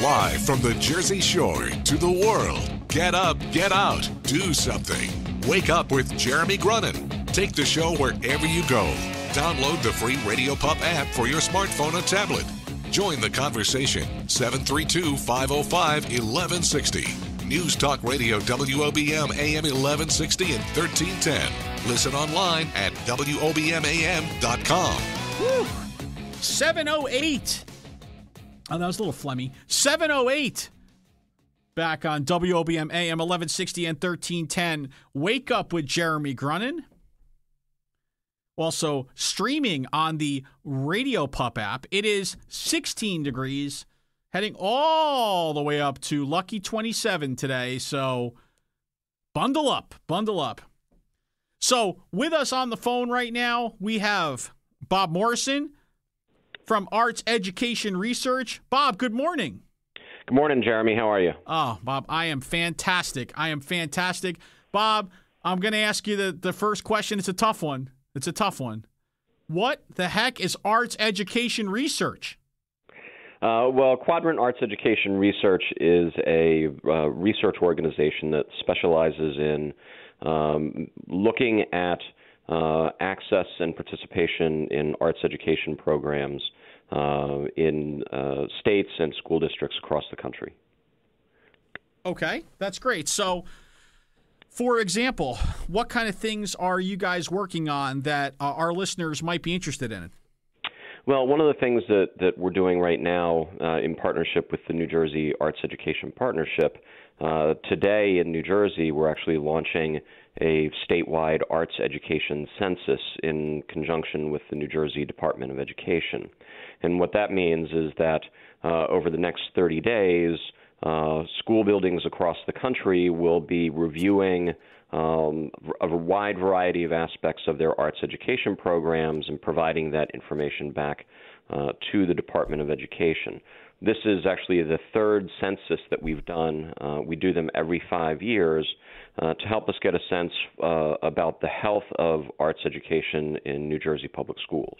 Live from the Jersey Shore to the world. Get up, get out, do something. Wake up with Jeremy Grunin. Take the show wherever you go. Download the free Radio Pup app for your smartphone or tablet. Join the conversation. 732-505-1160. News Talk Radio WOBM AM 1160 and 1310. Listen online at WOBMAM.com. Woo. 7:08. Oh, that was a little phlegmy. 7:08. Back on WOBM AM 1160 and 1310. Wake Up with Jeremy Grunin. Also streaming on the Radio Pup app. It is 16 degrees, heading all the way up to lucky 27 today. So bundle up, bundle up. So with us on the phone right now, we have Bob Morrison from Arts Education Research. Bob, good morning. Good morning, Jeremy. How are you? Oh, Bob, I am fantastic. Bob, I'm going to ask you the first question. It's a tough one. What the heck is Arts Education Research? Well, Quadrant Arts Education Research is a research organization that specializes in looking at access and participation in arts education programs in states and school districts across the country. Okay, that's great. So, for example, what kind of things are you guys working on that our listeners might be interested in? Well, one of the things that we're doing right now in partnership with the New Jersey Arts Education Partnership, today in New Jersey, we're actually launching a statewide arts education census in conjunction with the New Jersey Department of Education. And what that means is that over the next 30 days, school buildings across the country will be reviewing a wide variety of aspects of their arts education programs and providing that information back to the Department of Education. This is actually the third census that we've done. We do them every 5 years to help us get a sense about the health of arts education in New Jersey public schools.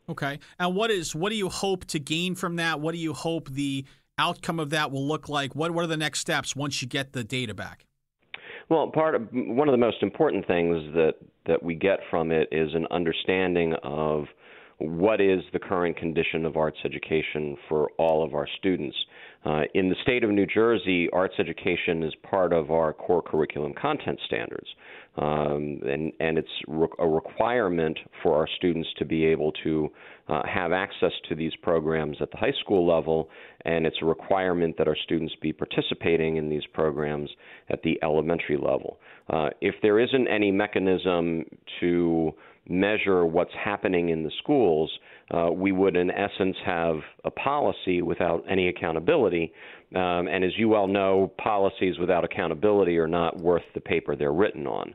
Okay. And what do you hope to gain from that? What do you hope the outcome of that will look like? What are the next steps once you get the data back? Well, one of the most important things that we get from it is an understanding of what is the current condition of arts education for all of our students. In the state of New Jersey, arts education is part of our core curriculum content standards, and it's a requirement for our students to be able to have access to these programs at the high school level, and it's a requirement that our students be participating in these programs at the elementary level. If there isn't any mechanism to measure what's happening in the schools, we would in essence have a policy without any accountability. And as you well know, policies without accountability are not worth the paper they're written on.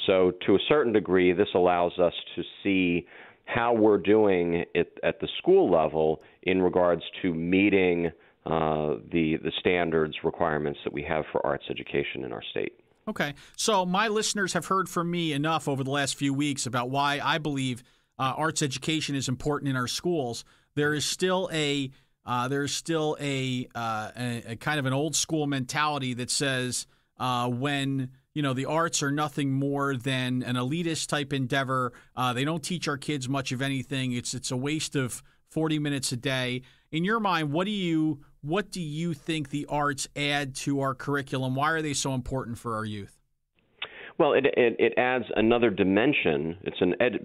So to a certain degree, this allows us to see how we're doing it at the school level in regards to meeting the standards requirements that we have for arts education in our state. Okay. So my listeners have heard from me enough over the last few weeks about why I believe arts education is important in our schools. There is still a kind of an old school mentality that says when the arts are nothing more than an elitist type endeavor, they don't teach our kids much of anything. It's a waste of 40 minutes a day. In your mind, what do you think the arts add to our curriculum? Why are they so important for our youth? Well, it adds another dimension.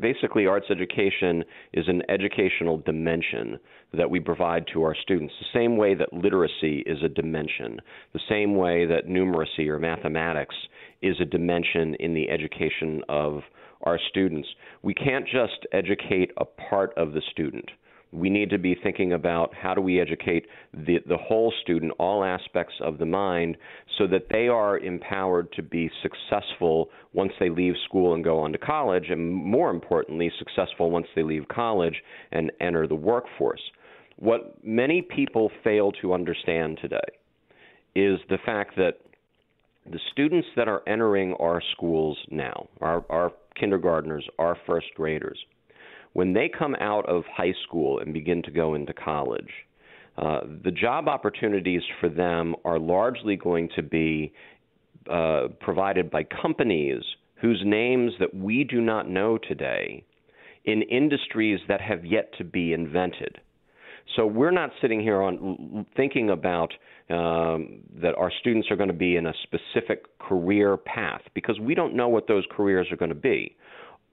Basically, arts education is an educational dimension that we provide to our students, the same way that literacy is a dimension, the same way that numeracy or mathematics is a dimension in the education of our students. We can't just educate a part of the student. We need to be thinking about how do we educate the whole student, all aspects of the mind, so that they are empowered to be successful once they leave school and go on to college, and more importantly, successful once they leave college and enter the workforce. What many people fail to understand today is the fact that the students that are entering our schools now, our kindergartners, our first graders, when they come out of high school and begin to go into college, the job opportunities for them are largely going to be provided by companies whose names that we do not know today in industries that have yet to be invented. So we're not sitting here thinking about that our students are going to be in a specific career path, because we don't know what those careers are going to be.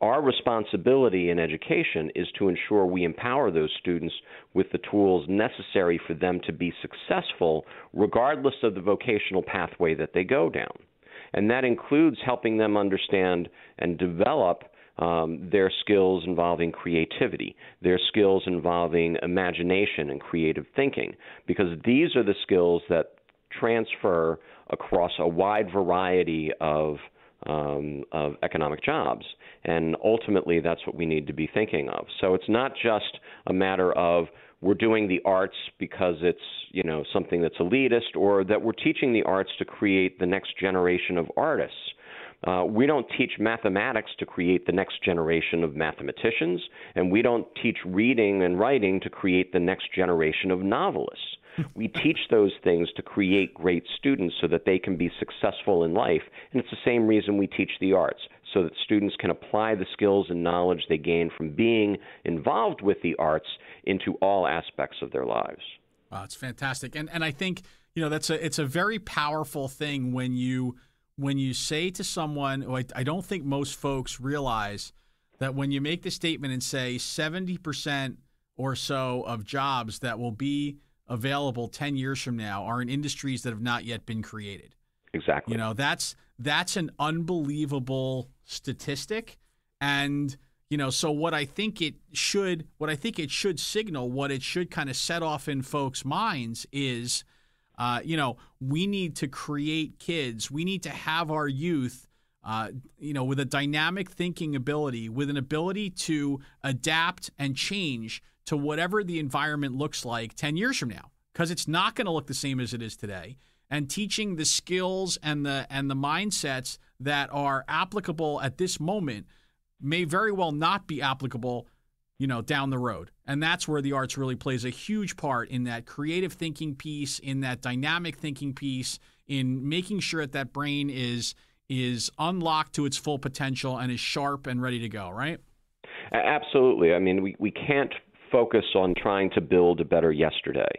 Our responsibility in education is to ensure we empower those students with the tools necessary for them to be successful regardless of the vocational pathway that they go down. And that includes helping them understand and develop their skills involving creativity, their skills involving imagination and creative thinking, because these are the skills that transfer across a wide variety of economic jobs. And ultimately, that's what we need to be thinking of. So it's not just a matter of we're doing the arts because it's, you know, something that's elitist, or that we're teaching the arts to create the next generation of artists. We don't teach mathematics to create the next generation of mathematicians, and we don't teach reading and writing to create the next generation of novelists. We teach those things to create great students so that they can be successful in life, and it's the same reason we teach the arts, so that students can apply the skills and knowledge they gain from being involved with the arts into all aspects of their lives. Wow, it's fantastic. And I think, you know, it's a very powerful thing when you say to someone, I don't think most folks realize that when you make the statement and say 70% or so of jobs that will be available 10 years from now are in industries that have not yet been created. Exactly. You know, that's an unbelievable statistic. And, you know, so what I think it should signal, what it should kind of set off in folks' minds is, you know, we need to create kids. We need to have our youth, you know, with a dynamic thinking ability, with an ability to adapt and change to whatever the environment looks like 10 years from now, because it's not going to look the same as it is today. And teaching the skills and the mindsets that are applicable at this moment may very well not be applicable, you know, down the road. And that's where the arts really plays a huge part, in that creative thinking piece, in that dynamic thinking piece, in making sure that brain is unlocked to its full potential and is sharp and ready to go, right? Absolutely. I mean, we can't focus on trying to build a better yesterday.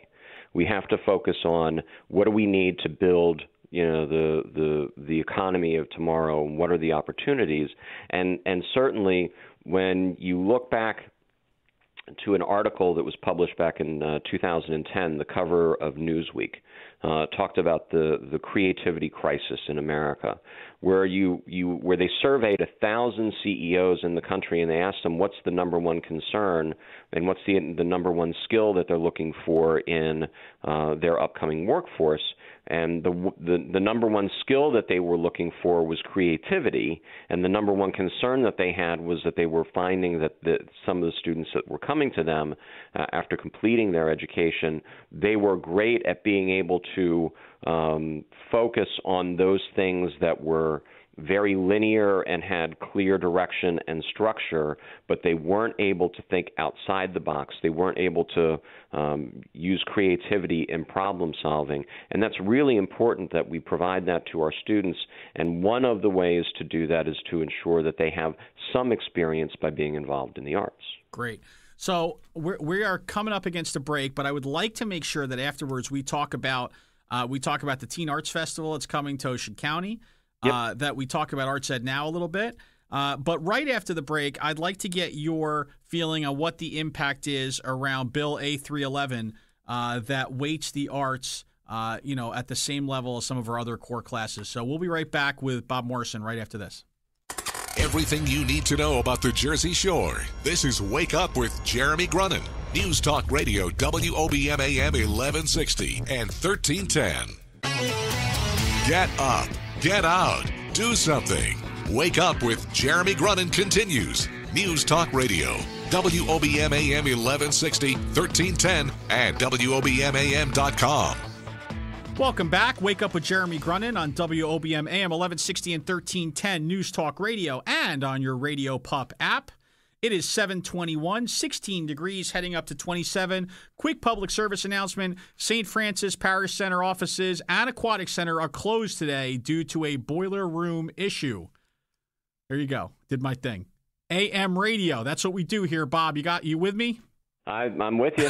We have to focus on what do we need to build, you know, the economy of tomorrow, and what are the opportunities. And certainly when you look back to an article that was published back in 2010, the cover of Newsweek, talked about the creativity crisis in America, where they surveyed 1,000 CEOs in the country, and they asked them what's the number one concern and what's the number one skill that they're looking for in their upcoming workforce. And the number one skill that they were looking for was creativity, and the number one concern that they had was that they were finding that some of the students that were coming to them after completing their education, they were great at being able to focus on those things that were very linear and had clear direction and structure, but they weren't able to think outside the box. They weren't able to use creativity in problem solving. And that's really important that we provide that to our students. And one of the ways to do that is to ensure that they have some experience by being involved in the arts. Great. So we are coming up against a break, but I would like to make sure that afterwards we talk about the Teen Arts Festival that's coming to Ocean County. Yep. That we talk about Arts Ed Now a little bit. But right after the break, I'd like to get your feeling on what the impact is around Bill A311 that weights the arts, you know, at the same level as some of our other core classes. So we'll be right back with Bob Morrison right after this. Everything you need to know about the Jersey Shore. This is Wake Up with Jeremy Grunin. News Talk Radio, WOBM AM 1160 and 1310. Get up. Get out. Do something. Wake Up with Jeremy Grunin continues. News Talk Radio, WOBM AM 1160, 1310, and WOBMAM.com. Welcome back. Wake Up with Jeremy Grunin on WOBM AM 1160 and 1310 News Talk Radio, and on your Radio Pup app. It is 7:21, 16 degrees, heading up to 27. Quick public service announcement. St. Francis Parish Center offices and Aquatic Center are closed today due to a boiler room issue. There you go. Did my thing. AM radio. That's what we do here, Bob. You with me? I'm with you.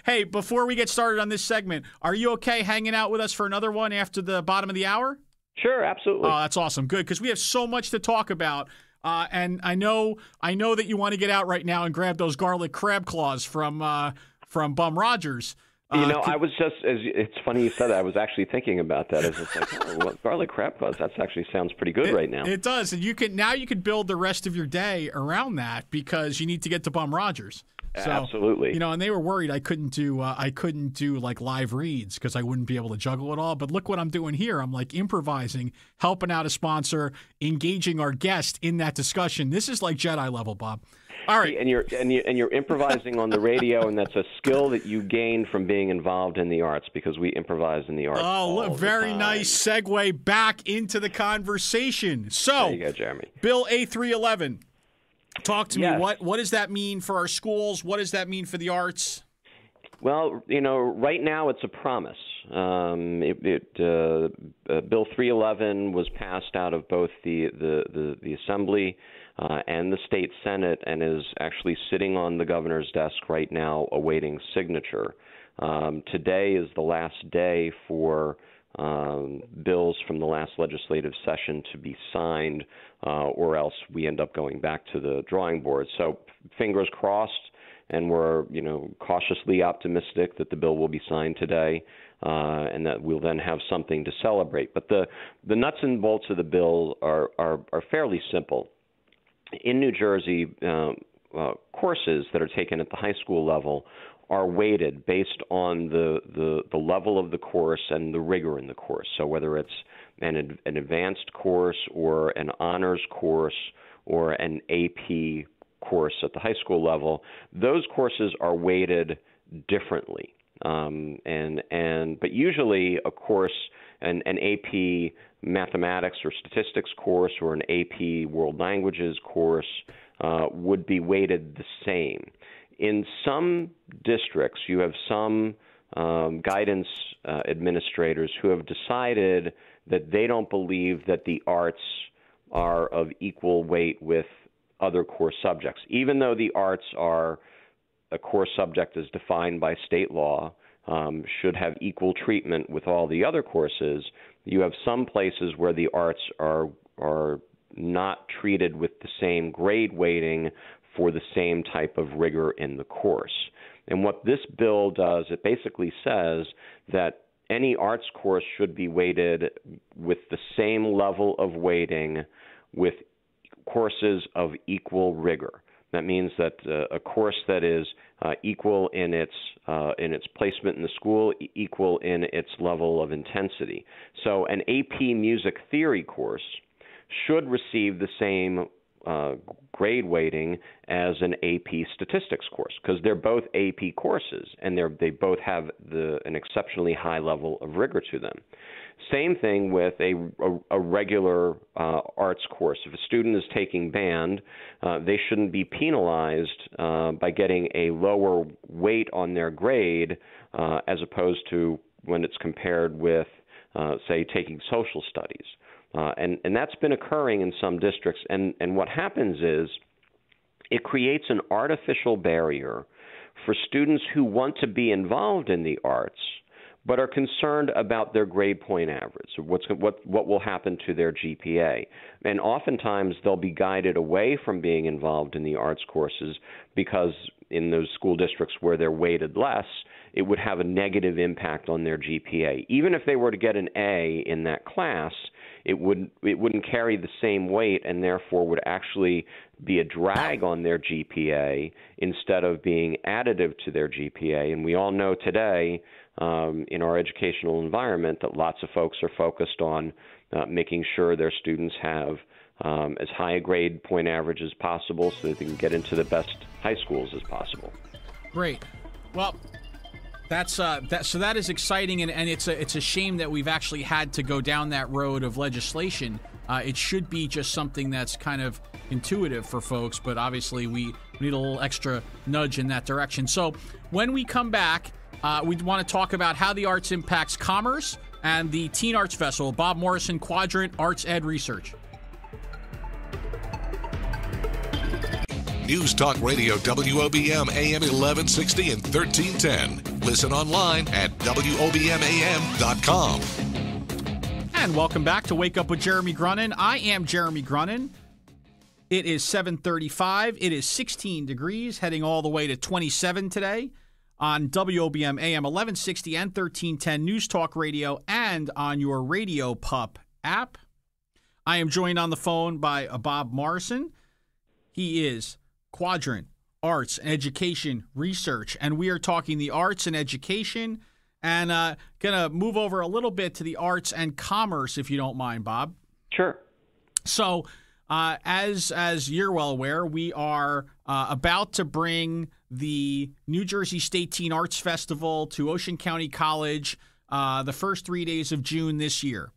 Hey, before we get started on this segment, are you okay hanging out with us for another one after the bottom of the hour? Sure, absolutely. Oh, that's awesome. Good, because we have so much to talk about. And I know that you want to get out right now and grab those garlic crab claws from Bum Rogers. I was just, it's funny you said that. I was actually thinking about that. It's just like, garlic crab claws, that actually sounds pretty good right now. It does. And you can build the rest of your day around that because you need to get to Bum Rogers. So, absolutely. And they were worried I couldn't do like live reads because I wouldn't be able to juggle it all. But look what I'm doing here. I'm like improvising, helping out a sponsor, engaging our guest in that discussion. This is like Jedi level, Bob. All right. And you're improvising on the radio, and that's a skill that you gained from being involved in the arts because we improvise in the arts. Oh, look, very nice segue back into the conversation. So, there you go, Jeremy. Bill A311. Talk to Yes. me. What does that mean for our schools? What does that mean for the arts? Well, right now it's a promise. Bill 311 was passed out of both the Assembly and the State Senate and is actually sitting on the governor's desk right now awaiting signature. Today is the last day for bills from the last legislative session to be signed, or else we end up going back to the drawing board. So fingers crossed, and we're cautiously optimistic that the bill will be signed today, and that we'll then have something to celebrate. But the nuts and bolts of the bill are fairly simple. In New Jersey, courses that are taken at the high school level are weighted based on the level of the course and the rigor in the course. So whether it's an advanced course or an honors course or an AP course at the high school level, those courses are weighted differently. But usually a course, an AP mathematics or statistics course or an AP world languages course would be weighted the same. In some districts, you have some guidance administrators who have decided that they don't believe that the arts are of equal weight with other core subjects, even though the arts are a core subject as defined by state law, should have equal treatment with all the other courses. You have some places where the arts are not treated with the same grade weighting for the same type of rigor in the course. And what this bill does, it basically says that any arts course should be weighted with the same level of weighting with courses of equal rigor. That means that a course that is equal in its placement in the school, equal in its level of intensity. So an AP music theory course should receive the same grade weighting as an AP statistics course because they're both AP courses and they both have an exceptionally high level of rigor to them. Same thing with a regular arts course. If a student is taking band, they shouldn't be penalized by getting a lower weight on their grade as opposed to when it's compared with, say, taking social studies. And that's been occurring in some districts. And what happens is it creates an artificial barrier for students who want to be involved in the arts but are concerned about their grade point average, what will happen to their GPA. And oftentimes they'll be guided away from being involved in the arts courses because in those school districts where they're weighted less, it would have a negative impact on their GPA. Even if they were to get an A in that class, it wouldn't carry the same weight and therefore would actually be a drag on their GPA instead of being additive to their GPA. And we all know today in our educational environment that lots of folks are focused on making sure their students have as high a grade point average as possible so that they can get into the best high schools as possible. Great. Well, that is exciting, and it's a shame that we've actually had to go down that road of legislation. It should be just something that's kind of intuitive for folks, but obviously we need a little extra nudge in that direction. So when we come back, we want to talk about how the arts impacts commerce and the Teen Arts Festival. Bob Morrison, Quadrant Arts Ed Research. News Talk Radio WOBM AM 1160 and 1310. Listen online at WOBMAM.com. And welcome back to Wake Up with Jeremy Grunin. I am Jeremy Grunin. It is 7:35. It is 16 degrees, heading all the way to 27 today on WOBM AM 1160 and 1310 News Talk Radio and on your Radio Pup app. I am joined on the phone by Bob Morrison. He is Quadrant Arts and Education Research, and we are talking the arts and education, and going to move over a little bit to the arts and commerce, if you don't mind, Bob. Sure. So, as you're well aware, we are about to bring the New Jersey State Teen Arts Festival to Ocean County College the first 3 days of June this year.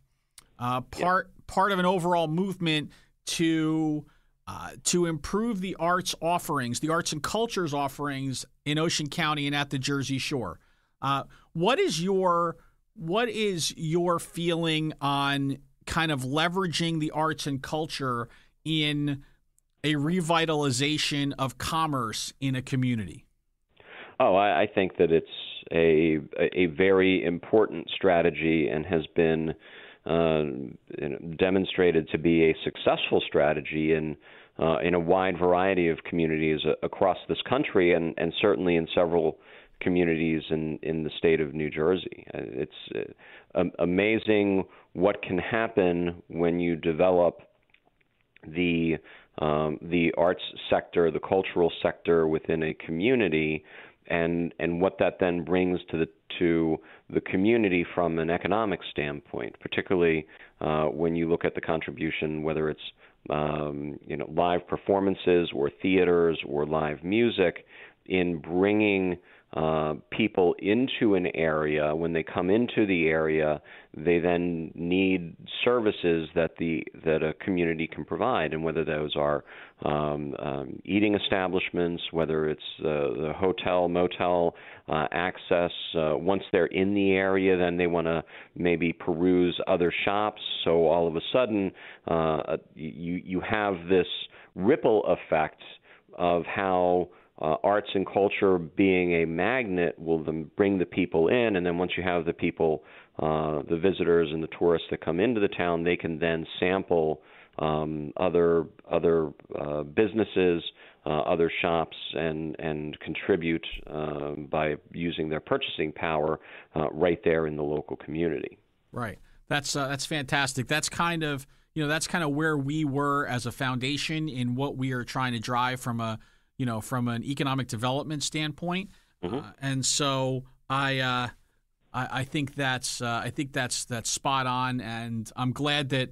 Part of an overall movement to improve the arts offerings, the arts and cultures offerings in Ocean County and at the Jersey Shore. What is your feeling on kind of leveraging the arts and culture in a revitalization of commerce in a community? Oh, I think that it's a very important strategy and has been demonstrated to be a successful strategy in a wide variety of communities across this country, and certainly in several communities in the state of New Jersey. It's amazing what can happen when you develop the arts sector, the cultural sector within a community, and what that then brings to the community from an economic standpoint, particularly when you look at the contribution, whether it's live performances or theaters or live music, in bringing people into an area. When they come into the area, they then need services that a community can provide, and whether those are eating establishments, whether it's the hotel, motel access. Once they're in the area, then they want to maybe peruse other shops. So all of a sudden, you have this ripple effect of how arts and culture being a magnet will then bring the people in, and then once you have the people, the visitors and the tourists that come into the town, they can then sample other businesses, other shops, and contribute by using their purchasing power right there in the local community. Right. That's fantastic. That's kind of where we were as a foundation in what we are trying to drive from an economic development standpoint. Mm-hmm. And so I think that's spot on, and I'm glad that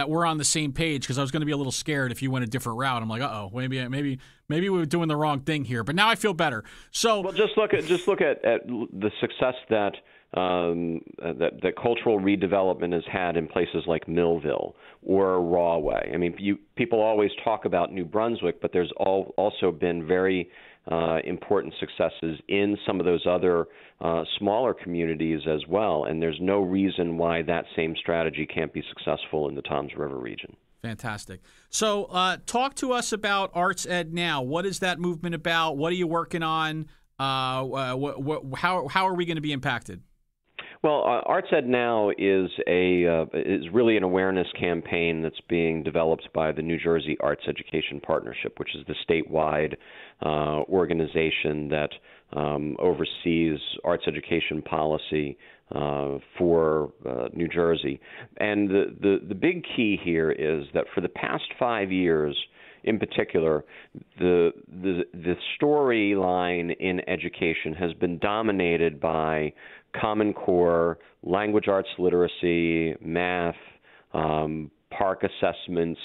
we're on the same page, because I was going to be a little scared if you went a different route. I'm like, maybe we were doing the wrong thing here, but now I feel better. So, well, just look at the success that cultural redevelopment has had in places like Millville or Rahway. I mean, people always talk about New Brunswick, but there's also been very important successes in some of those other smaller communities as well, and there's no reason why that same strategy can't be successful in the Toms River region. Fantastic. So talk to us about Arts Ed Now. What is that movement about? What are you working on? How are we going to be impacted? Well, Arts Ed Now is really an awareness campaign that's being developed by the New Jersey Arts Education Partnership, which is the statewide organization that oversees arts education policy for New Jersey. And the big key here is that for the past 5 years, in particular, the storyline in education has been dominated by Common Core, language arts literacy, math, park assessments,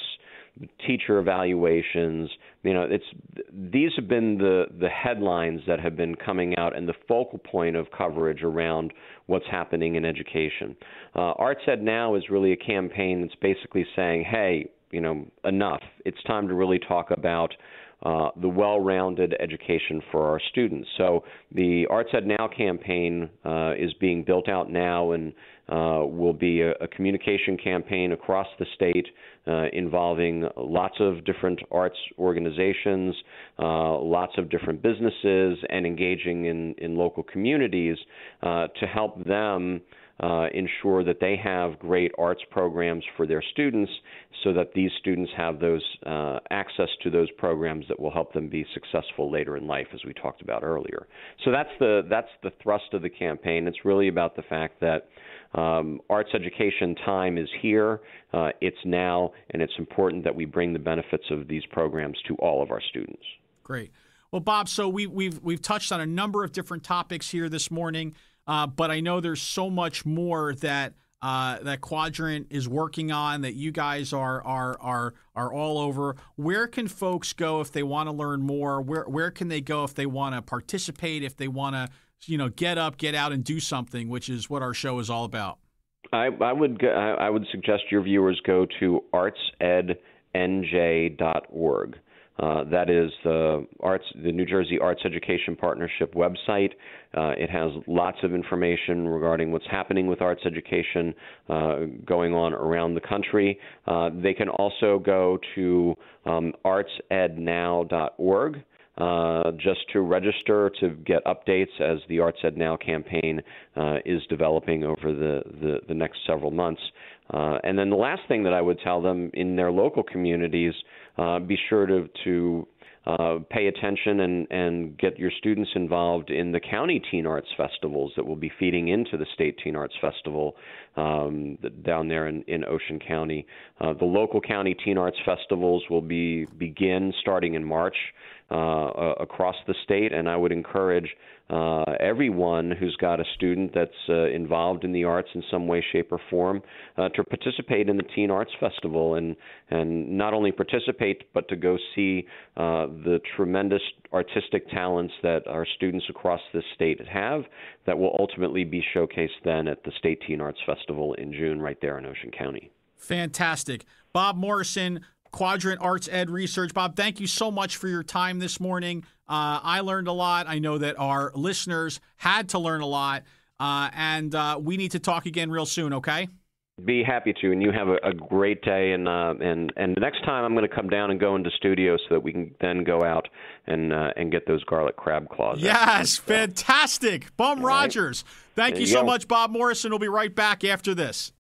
teacher evaluations. These have been the headlines that have been coming out and the focal point of coverage around what's happening in education. Arts Ed Now is really a campaign that's basically saying, hey, enough. It's time to really talk about the well-rounded education for our students. So the Arts Ed Now campaign is being built out now and will be a communication campaign across the state involving lots of different arts organizations, lots of different businesses, and engaging in local communities to help them ensure that they have great arts programs for their students so that these students have those access to those programs that will help them be successful later in life, as we talked about earlier. So that's the thrust of the campaign. It's really about the fact that arts education time is here, it's now, and it's important that we bring the benefits of these programs to all of our students. Great. Well, Bob, so we've touched on a number of different topics here this morning. But I know there's so much more that that Quadrant is working on, that you guys are all over. Where can folks go if they want to learn more? Where can they go if they want to participate? If they want to, get up, get out, and do something, which is what our show is all about. I would suggest your viewers go to artsednj.org. That is the New Jersey Arts Education Partnership website. It has lots of information regarding what's happening with arts education going on around the country. They can also go to artsednow.org just to register to get updates as the Arts Ed Now campaign is developing over the next several months. And then the last thing that I would tell them, in their local communities, be sure to pay attention and get your students involved in the county teen arts festivals that will be feeding into the state teen arts festival down there in Ocean County. The local county teen arts festivals will begin starting in March across the state, and I would encourage everyone who's got a student that's involved in the arts in some way, shape, or form to participate in the Teen Arts Festival, and not only participate, but to go see the tremendous artistic talents that our students across this state have that will ultimately be showcased then at the State Teen Arts Festival in June right there in Ocean County. Fantastic. Bob Morrison, Quadrant Arts Ed Research. Bob, thank you so much for your time this morning. I learned a lot. I know that our listeners had to learn a lot, and we need to talk again real soon, okay? Be happy to, and you have a great day. And the next time I'm going to come down and go into studio so that we can then go out and get those garlic crab claws. Yes, fantastic. Bum Rogers. Thank you so much, Bob Morrison. We'll be right back after this.